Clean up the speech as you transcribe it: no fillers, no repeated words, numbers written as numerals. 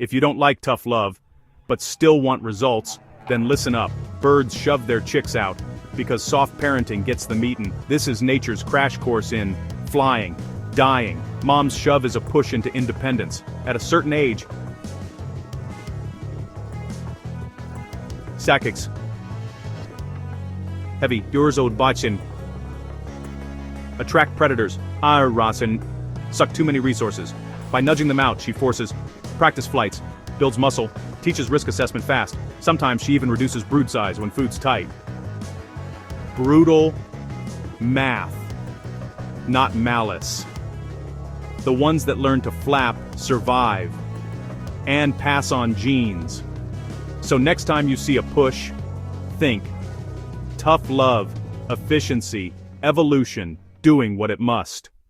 If you don't like tough love, but still want results, then listen up. Birds shove their chicks out, because soft parenting gets them eaten. This is nature's crash course in flying, dying. Mom's shove is a push into independence. At a certain age, Sakics. Heavy, Durzo Bachin. Attract predators. Rasen. Suck too many resources. By nudging them out, she forces practice flights, builds muscle, teaches risk assessment fast. Sometimes she even reduces brood size when food's tight. Brutal math, not malice. The ones that learn to flap survive and pass on genes. So next time you see a push, think tough love, efficiency, evolution, doing what it must.